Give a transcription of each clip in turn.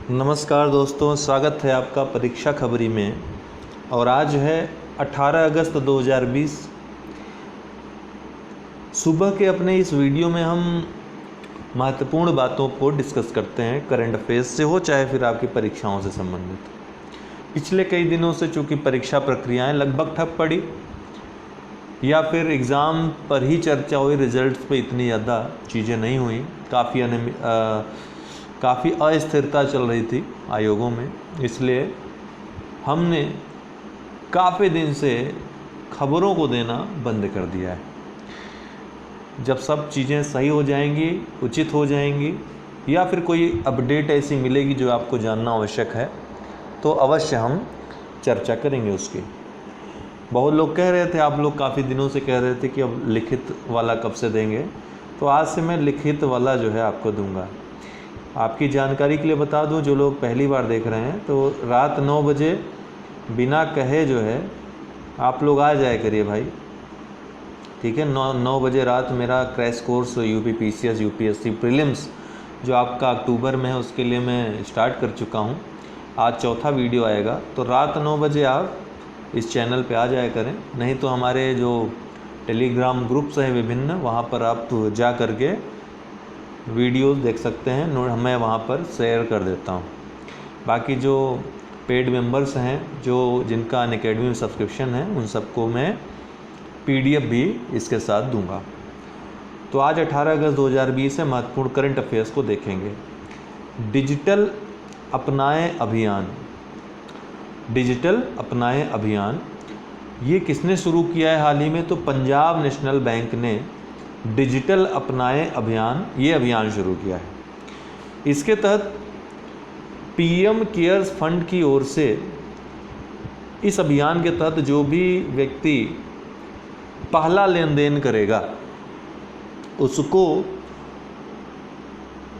नमस्कार दोस्तों, स्वागत है आपका परीक्षा खबरी में। और आज है 18 अगस्त 2020। सुबह के अपने इस वीडियो में हम महत्वपूर्ण बातों को डिस्कस करते हैं, करंट अफेयर्स से हो चाहे फिर आपकी परीक्षाओं से संबंधित। पिछले कई दिनों से चूँकि परीक्षा प्रक्रियाएं लगभग ठप पड़ी या फिर एग्ज़ाम पर ही चर्चा हुई, रिजल्ट्स पे इतनी ज़्यादा चीज़ें नहीं हुई, काफ़ी अस्थिरता चल रही थी आयोगों में, इसलिए हमने काफ़ी दिन से खबरों को देना बंद कर दिया है। जब सब चीज़ें सही हो जाएंगी, उचित हो जाएंगी या फिर कोई अपडेट ऐसी मिलेगी जो आपको जानना आवश्यक है, तो अवश्य हम चर्चा करेंगे उसकी। बहुत लोग कह रहे थे, आप लोग काफ़ी दिनों से कह रहे थे कि अब लिखित वाला कब से देंगे, तो आज से मैं लिखित वाला जो है आपको दूंगा। आपकी जानकारी के लिए बता दूं, जो लोग पहली बार देख रहे हैं, तो रात 9 बजे बिना कहे जो है आप लोग आ जाया करिए भाई, ठीक है। 9 बजे रात मेरा crash course UP PCS UPSC prelims जो आपका अक्टूबर में है, उसके लिए मैं स्टार्ट कर चुका हूं। आज चौथा वीडियो आएगा, तो रात 9 बजे आप इस चैनल पे आ जाया करें। नहीं तो हमारे जो टेलीग्राम ग्रुप्स हैं विभिन्न, वहाँ पर आप जा करके वीडियोस देख सकते हैं, मैं वहाँ पर शेयर कर देता हूँ। बाकी जो पेड मेंबर्स हैं, जो जिनका अनअकैडमी में सब्सक्रिप्शन है, उन सबको मैं पीडीएफ भी इसके साथ दूंगा। तो आज 18 अगस्त 2020 है, महत्वपूर्ण करंट अफेयर्स को देखेंगे। डिजिटल अपनाएं अभियान, डिजिटल अपनाएं अभियान ये किसने शुरू किया है हाल ही में? तो पंजाब नेशनल बैंक ने डिजिटल अपनाएं अभियान, ये अभियान शुरू किया है। इसके तहत पीएम केयर्स फंड की ओर से इस अभियान के तहत जो भी व्यक्ति पहला लेन देन करेगा, उसको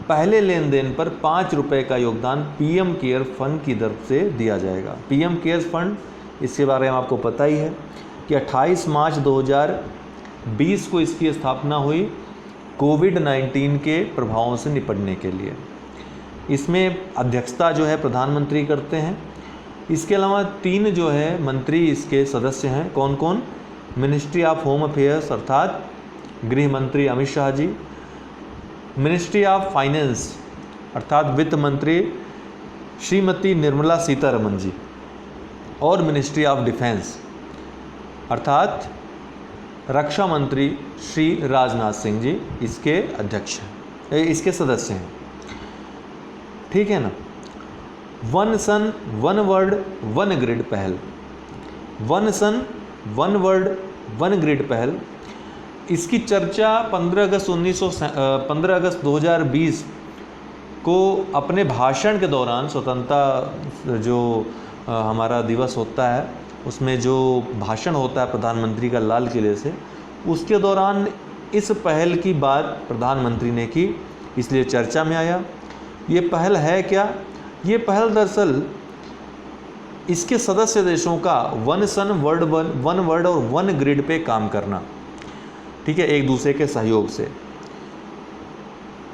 पहले लेन देन पर 5 रुपये का योगदान पीएम केयर फंड की तरफ से दिया जाएगा। पीएम केयर्स फंड, इसके बारे में आपको पता ही है कि 28 मार्च 2020 को इसकी स्थापना हुई कोविड-19 के प्रभावों से निपटने के लिए। इसमें अध्यक्षता जो है प्रधानमंत्री करते हैं। इसके अलावा 3 जो है मंत्री इसके सदस्य हैं। कौन कौन? मिनिस्ट्री ऑफ होम अफेयर्स अर्थात गृह मंत्री Amit Shah ji, ministry of finance अर्थात वित्त मंत्री श्रीमती निर्मला सीतारमण जी, और मिनिस्ट्री ऑफ डिफेंस अर्थात रक्षा मंत्री श्री राजनाथ सिंह जी इसके अध्यक्ष हैं, इसके सदस्य हैं, ठीक है ना। One sun one world one grid पहल, one sun one world one grid पहल, इसकी चर्चा 15 अगस्त 2020 को अपने भाषण के दौरान, स्वतंत्रता जो हमारा दिवस होता है उसमें जो भाषण होता है प्रधानमंत्री का लाल किले से, उसके दौरान इस पहल की बात प्रधानमंत्री ने की, इसलिए चर्चा में आया। ये पहल है क्या? ये पहल दरअसल इसके सदस्य देशों का वन सन वन वर्ल्ड और वन ग्रिड पे काम करना, ठीक है, एक दूसरे के सहयोग से।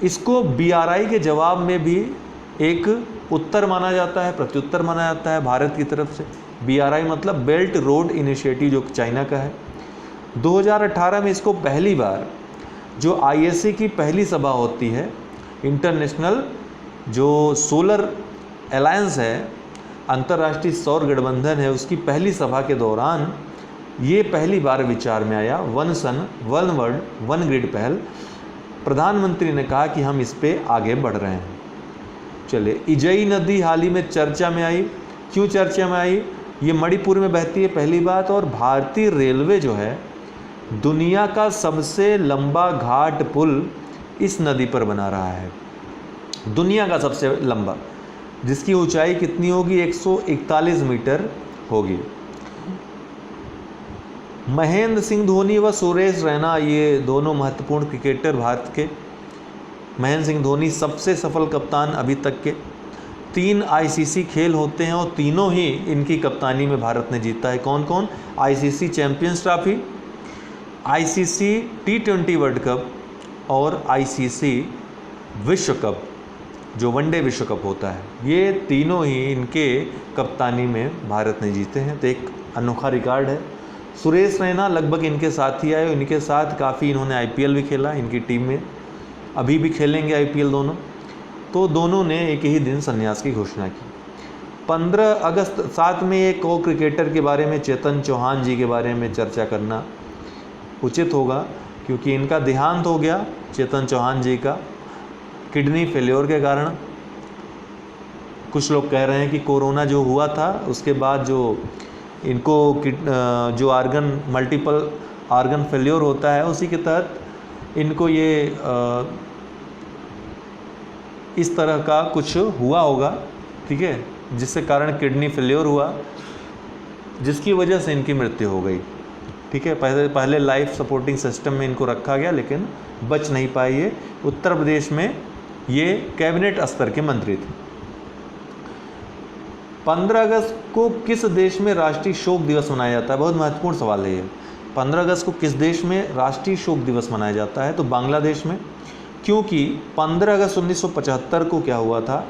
इसको बीआरआई के जवाब में भी एक उत्तर माना जाता है, प्रत्युत्तर माना जाता है भारत की तरफ से। बीआरआई मतलब बेल्ट रोड इनिशिएटिव, जो चाइना का है। 2018 में इसको पहली बार, जो आईएसए की पहली सभा होती है, इंटरनेशनल जो सोलर अलायंस है, अंतर्राष्ट्रीय सौर गठबंधन है, उसकी पहली सभा के दौरान ये पहली बार विचार में आया, one sun one world one grid पहल। प्रधानमंत्री ने कहा कि हम इस पे आगे बढ़ रहे हैं। चलिए, इजई नदी हाल ही में चर्चा में आई। क्यों चर्चा में आई? ये मणिपुर में बहती है, पहली बात। और भारतीय रेलवे जो है, दुनिया का सबसे लंबा घाट पुल इस नदी पर बना रहा है, दुनिया का सबसे लंबा, जिसकी ऊंचाई कितनी होगी? 141 मीटर होगी। महेंद्र सिंह धोनी व सुरेश रैना, ये दोनों महत्वपूर्ण क्रिकेटर भारत के। महेंद्र सिंह धोनी सबसे सफल कप्तान अभी तक के। 3 आईसीसी खेल होते हैं और तीनों ही इनकी कप्तानी में भारत ने जीता है। कौन कौन? ICC champions trophy, ICC T20 world cup और आईसीसी विश्व कप जो वनडे विश्व कप होता है, ये तीनों ही इनके कप्तानी में भारत ने जीते हैं। तो एक अनोखा रिकॉर्ड है। सुरेश रैना लगभग इनके साथ ही आए, इनके साथ काफ़ी इन्होंने आईपीएल भी खेला, इनकी टीम में अभी भी खेलेंगे आईपीएल दोनों। तो दोनों ने एक ही दिन संन्यास की घोषणा की। 15 अगस्त, साथ में एक और क्रिकेटर के बारे में, चेतन चौहान जी के बारे में चर्चा करना उचित होगा, क्योंकि इनका देहांत हो गया, चेतन चौहान जी का, किडनी फेल्योर के कारण। कुछ लोग कह रहे हैं कि कोरोना जो हुआ था उसके बाद जो इनको जो मल्टीपल आर्गन फेल्योर होता है, उसी के तहत इनको ये इस तरह का कुछ हुआ होगा, ठीक है, जिससे कारण किडनी फेल्योर हुआ, जिसकी वजह से इनकी मृत्यु हो गई। ठीक है, पहले लाइफ सपोर्टिंग सिस्टम में इनको रखा गया, लेकिन बच नहीं पाए। ये उत्तर प्रदेश में ये कैबिनेट स्तर के मंत्री थे। 15 अगस्त को किस देश में राष्ट्रीय शोक दिवस मनाया जाता है? बहुत महत्वपूर्ण सवाल है ये। 15 अगस्त को किस देश में राष्ट्रीय शोक दिवस मनाया जाता है? तो बांग्लादेश में। क्योंकि 15 अगस्त 1975 को क्या हुआ था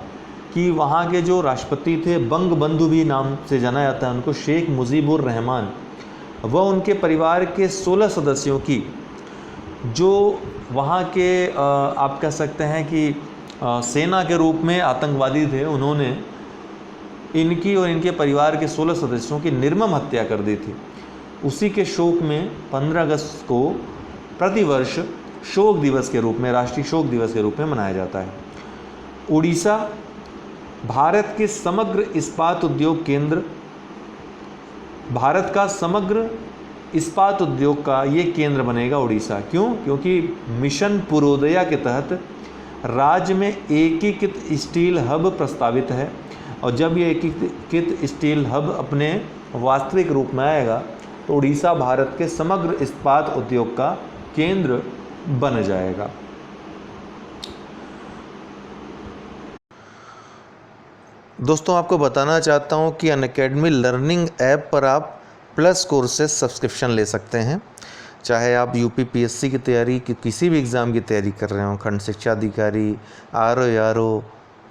कि वहाँ के जो राष्ट्रपति थे, बंगबंधु भी नाम से जाना जाता है उनको, शेख मुजीबुर रहमान, वह उनके परिवार के 16 सदस्यों की, जो वहाँ के आप कह सकते हैं कि सेना के रूप में आतंकवादी थे, उन्होंने इनकी और इनके परिवार के 16 सदस्यों की निर्मम हत्या कर दी थी। उसी के शोक में 15 अगस्त को प्रतिवर्ष शोक दिवस के रूप में, राष्ट्रीय शोक दिवस के रूप में मनाया जाता है। उड़ीसा भारत के समग्र इस्पात उद्योग केंद्र, भारत का समग्र इस्पात उद्योग का ये केंद्र बनेगा उड़ीसा। क्यों? क्योंकि मिशन पूर्वोदया के तहत राज्य में एकीकृत स्टील हब प्रस्तावित है, और जब ये एकीकृत स्टील हब अपने वास्तविक रूप में आएगा तो उड़ीसा भारत के समग्र इस्पात उद्योग का केंद्र बन जाएगा। दोस्तों, आपको बताना चाहता हूं कि अनअकैडमी लर्निंग ऐप पर आप प्लस कोर्सेज सब्सक्रिप्शन ले सकते हैं। चाहे आप यूपी पीएससी की तैयारी की किसी भी एग्ज़ाम की तैयारी कर रहे हो, खंड शिक्षा अधिकारी, आरओ,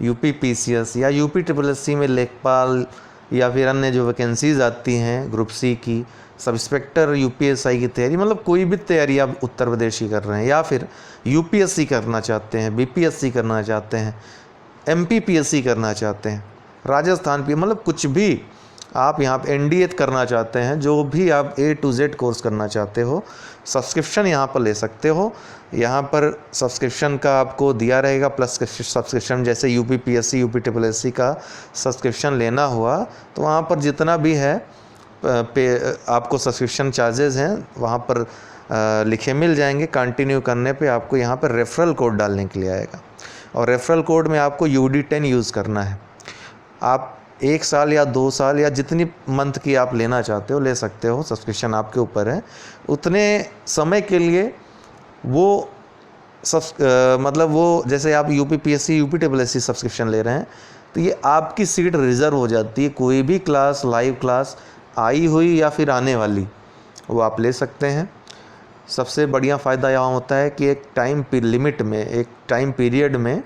यूपी पीसीएस या यूपी SSSC में लेखपाल, या फिर अन्य जो वैकेंसीज़ आती हैं ग्रुप सी की, सब इंस्पेक्टर यूपीएसआई की तैयारी, मतलब कोई भी तैयारी आप उत्तर प्रदेश की कर रहे हैं, या फिर यूपीएससी करना चाहते हैं, बीपीएससी करना चाहते हैं, एमपीपीएससी करना चाहते हैं, राजस्थान पे, मतलब कुछ भी आप यहाँ पे एनडीए करना चाहते हैं, जो भी आप A to Z कोर्स करना चाहते हो, सब्सक्रिप्शन यहाँ पर ले सकते हो। यहाँ पर सब्सक्रिप्शन का आपको दिया रहेगा प्लस सब्सक्रिप्शन, जैसे यूपी पीएससी, यूपी SSSC का सब्सक्रिप्शन लेना हुआ तो वहाँ पर जितना भी है आपको सब्सक्रिप्शन चार्जेस हैं वहाँ पर लिखे मिल जाएंगे। कंटिन्यू करने पे आपको यहाँ पर रेफरल कोड डालने के लिए आएगा, और रेफरल कोड में आपको UD10 यूज़ करना है। आप 1 साल या 2 साल या जितनी मंथ की आप लेना चाहते हो ले सकते हो, सब्सक्रिप्शन आपके ऊपर है। उतने समय के लिए वो मतलब वो जैसे आप UP PSC, UP SSSC subscription ले रहे हैं तो ये आपकी सीट रिज़र्व हो जाती है। कोई भी क्लास, लाइव क्लास आई हुई या फिर आने वाली, वो आप ले सकते हैं। सबसे बढ़िया फ़ायदा यहाँ होता है कि एक टाइम लिमिट में, एक टाइम पीरियड में,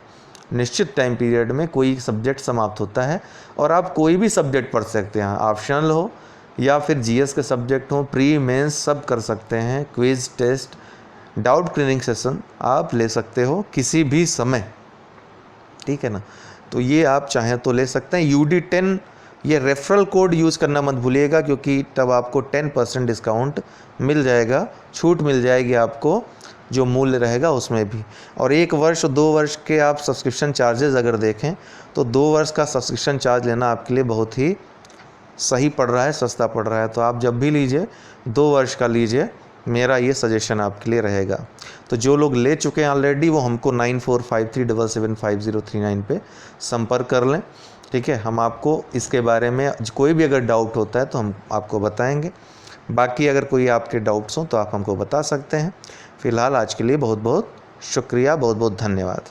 निश्चित टाइम पीरियड में कोई सब्जेक्ट समाप्त होता है और आप कोई भी सब्जेक्ट पढ़ सकते हैं, ऑप्शनल हो या फिर जीएस के सब्जेक्ट हो, प्री मेंस सब कर सकते हैं। Quiz, test, doubt clearing session आप ले सकते हो किसी भी समय, ठीक है ना। तो ये आप चाहें तो ले सकते हैं। UD10 ये रेफरल कोड यूज़ करना मत भूलिएगा, क्योंकि तब आपको 10% डिस्काउंट मिल जाएगा, छूट मिल जाएगी आपको जो मूल्य रहेगा उसमें भी। और 1 वर्ष, 2 वर्ष के आप सब्सक्रिप्शन चार्जेस अगर देखें तो 2 वर्ष का सब्सक्रिप्शन चार्ज लेना आपके लिए बहुत ही सही पड़ रहा है, सस्ता पड़ रहा है। तो आप जब भी लीजिए 2 वर्ष का लीजिए, मेरा ये सजेशन आपके लिए रहेगा। तो जो लोग ले चुके हैं ऑलरेडी वो हमको 9453775039 पे संपर्क कर लें, ठीक है। हम आपको इसके बारे में कोई भी अगर डाउट होता है तो हम आपको बताएंगे। बाकी अगर कोई आपके डाउट्स हों तो आप हमको बता सकते हैं। फ़िलहाल आज के लिए बहुत बहुत शुक्रिया, बहुत बहुत धन्यवाद।